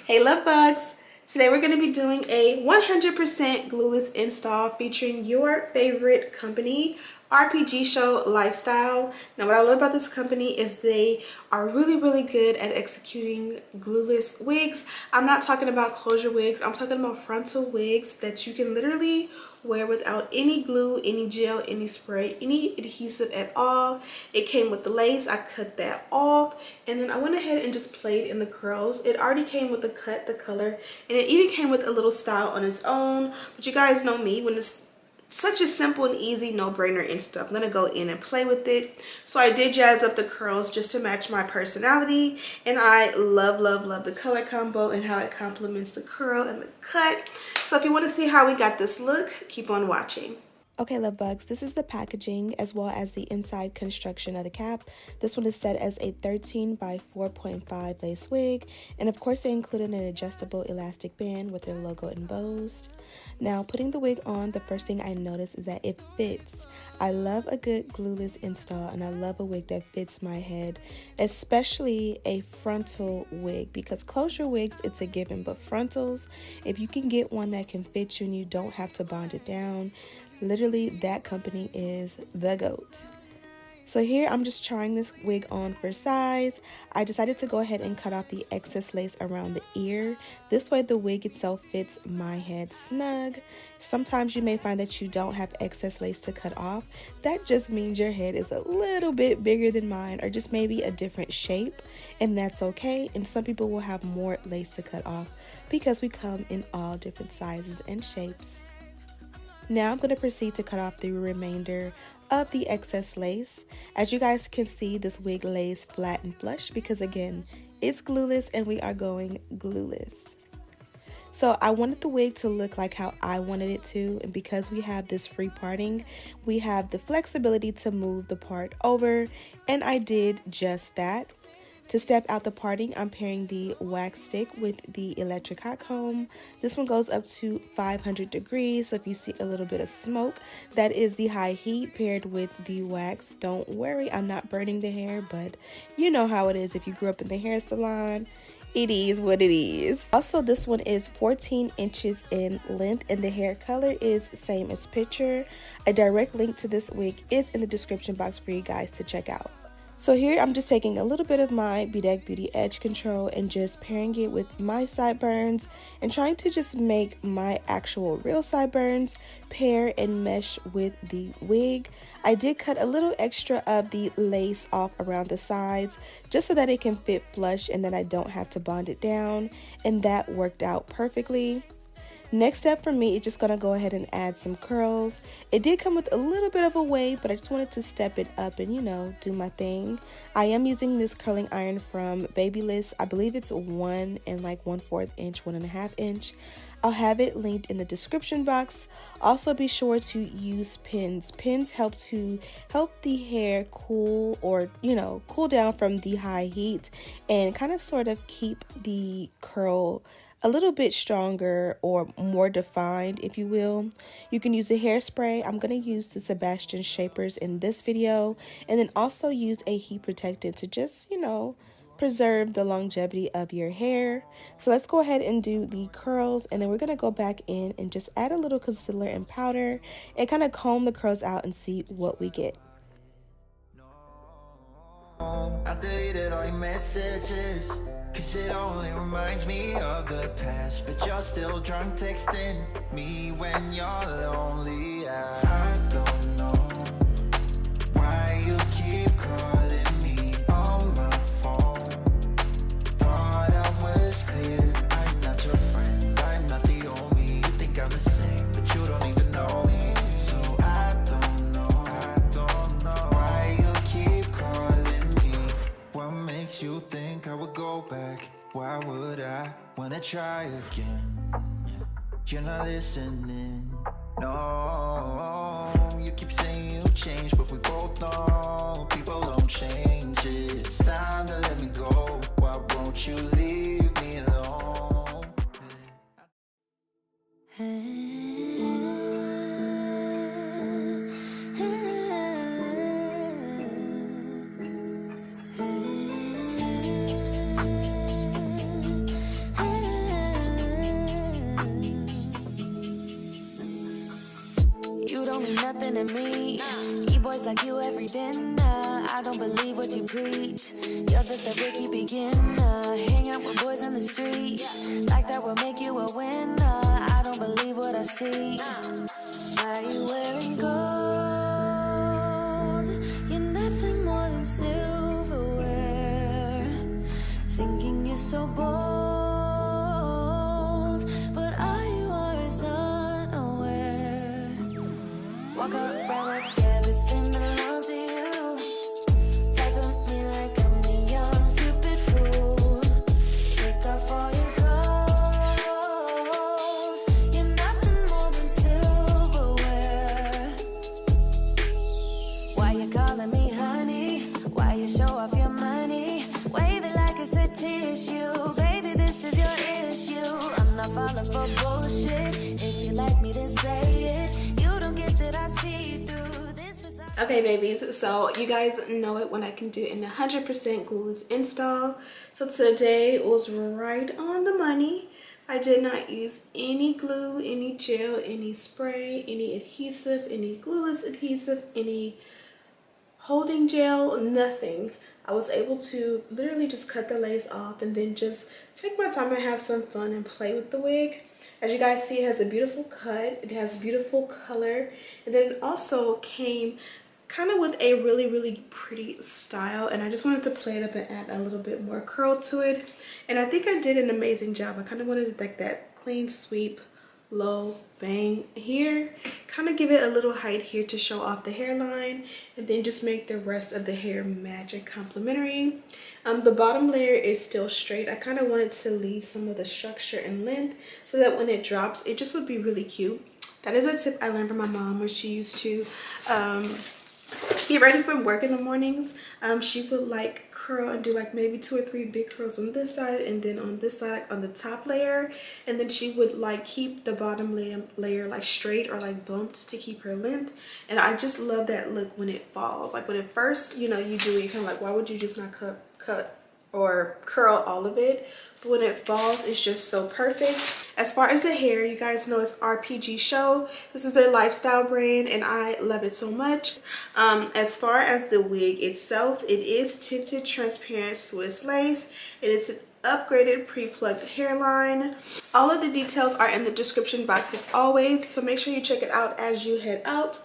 Hey love bugs! Today we're going to be doing a 100% glueless install featuring your favorite company, RPGSHOW Lifestyle. Now what I love about this company is they are really good at executing glueless wigs. I'm not talking about closure wigs, I'm talking about frontal wigs that you can literally wear without any glue, any gel, any spray, any adhesive at all. It came with the lace. I cut that off and then I went ahead and just played in the curls. It already came with the cut, the color, and it even came with a little style on its own. But you guys know me, when it's such a simple and easy no-brainer install, I'm gonna go in and play with it. So I did jazz up the curls just to match my personality, and I love the color combo and how it complements the curl and the cut. So if you want to see how we got this look, keep on watching. Okay, love bugs, this is the packaging as well as the inside construction of the cap. This one is set as a 13 by 4.5 lace wig, and of course they included an adjustable elastic band with their logo embossed. Now, putting the wig on, the first thing I notice is that it fits. I love a good glueless install, and I love a wig that fits my head, especially a frontal wig, because closure wigs, it's a given, but frontals, if you can get one that can fit you and you don't have to bond it down, literally that company is the GOAT. So here I'm just trying this wig on for size. I decided to go ahead and cut off the excess lace around the ear. This way the wig itself fits my head snug. Sometimes you may find that you don't have excess lace to cut off. That just means your head is a little bit bigger than mine, or just maybe a different shape, and that's okay. And some people will have more lace to cut off because we come in all different sizes and shapes. Now I'm going to proceed to cut off the remainder of the excess lace. As you guys can see, this wig lays flat and flush because again, it's glueless and we are going glueless. So I wanted the wig to look like how I wanted it to, and because we have this free parting, we have the flexibility to move the part over, and I did just that. To step out the parting, I'm pairing the wax stick with the electric hot comb. This one goes up to 500 degrees, so if you see a little bit of smoke, that is the high heat paired with the wax. Don't worry, I'm not burning the hair, but you know how it is if you grew up in the hair salon. It is what it is. Also, this one is 14 inches in length and the hair color is same as picture. A direct link to this wig is in the description box for you guys to check out. So here I'm just taking a little bit of my Bedeck Beauty Edge Control and just pairing it with my sideburns and trying to just make my actual real sideburns pair and mesh with the wig. I did cut a little extra of the lace off around the sides just so that it can fit flush and that I don't have to bond it down, and that worked out perfectly. Next step for me is just going to go ahead and add some curls. It did come with a little bit of a wave, but I just wanted to step it up and, you know, do my thing. I am using this curling iron from Babyliss. I believe it's 1 and like 1/4 inch, 1.5 inch. I'll have it linked in the description box. Also be sure to use pins. Pins help the hair cool, or, you know, cool down from the high heat and kind of sort of keep the curl a little bit stronger or more defined, if you will. You can use a hairspray. I'm going to use the Sebastian Shapers in this video, and then also use a heat protectant to just, you know, preserve the longevity of your hair. So let's go ahead and do the curls, and then we're going to go back in and just add a little concealer and powder and kind of comb the curls out and see what we get. I deleted all your messages, cause it only reminds me of the past. But you're still drunk texting me when you're lonely. I don't know why you keep calling me on my phone. Thought I was clear, I'm not your friend, I'm not the only. You think I'm the same, but you don't even know me. So I don't know why you keep calling me. What makes you think I would go back? Why would I wanna try again? You're not listening. No, you keep saying you changed, but we both know people don't change it. It's time to let me go. Why won't you leave me alone? looking at me. E-boys like you every dinner. I don't believe what you preach. You're just a rookie beginner. Hang out with boys on the street. Like that will make you a winner. I don't believe what I see. Why you wearing gold? You're nothing more than silverware. Thinking you're so bold, but all you are is unaware. Walk around like everything belongs to you. Talk to me like I'm a young stupid fool. Take off all your clothes. You're nothing more than silverware. Why you calling me honey? Why you show off your money? Wave it like it's a tissue. Baby, this is your issue. I'm not falling for bullshit. If you like me, then say it. You don't get that I see through this. Okay, babies, so you guys know it when I can do an 100% glueless install. So today was right on the money. I did not use any glue, any gel, any spray, any adhesive, any glueless adhesive, any holding gel, nothing. I was able to literally just cut the lace off and then just take my time and have some fun and play with the wig. As you guys see, it has a beautiful cut, it has beautiful color, and then it also came kind of with a really pretty style, and I just wanted to play it up and add a little bit more curl to it, and I think I did an amazing job. I kind of wanted like that clean sweep, low bang here, kind of give it a little height here to show off the hairline, and then just make the rest of the hair magic complementary. The bottom layer is still straight. I kind of wanted to leave some of the structure and length so that when it drops, it just would be really cute. That is a tip I learned from my mom when she used to get ready for work in the mornings. She would like curl and do like maybe 2 or 3 big curls on this side, and then on this side on the top layer, and then she would like keep the bottom layer like straight or like bumped to keep her length. And I just love that look when it falls. Like when it first, you know, you do it, you're kind of like, why would you just not cut or curl all of it? But when it falls, it's just so perfect. As far as the hair, you guys know it's RPGSHOW. This is their lifestyle brand, and I love it so much. As far as the wig itself, it is tinted transparent Swiss lace. It is an upgraded pre-plucked hairline. All of the details are in the description box as always, so make sure you check it out as you head out.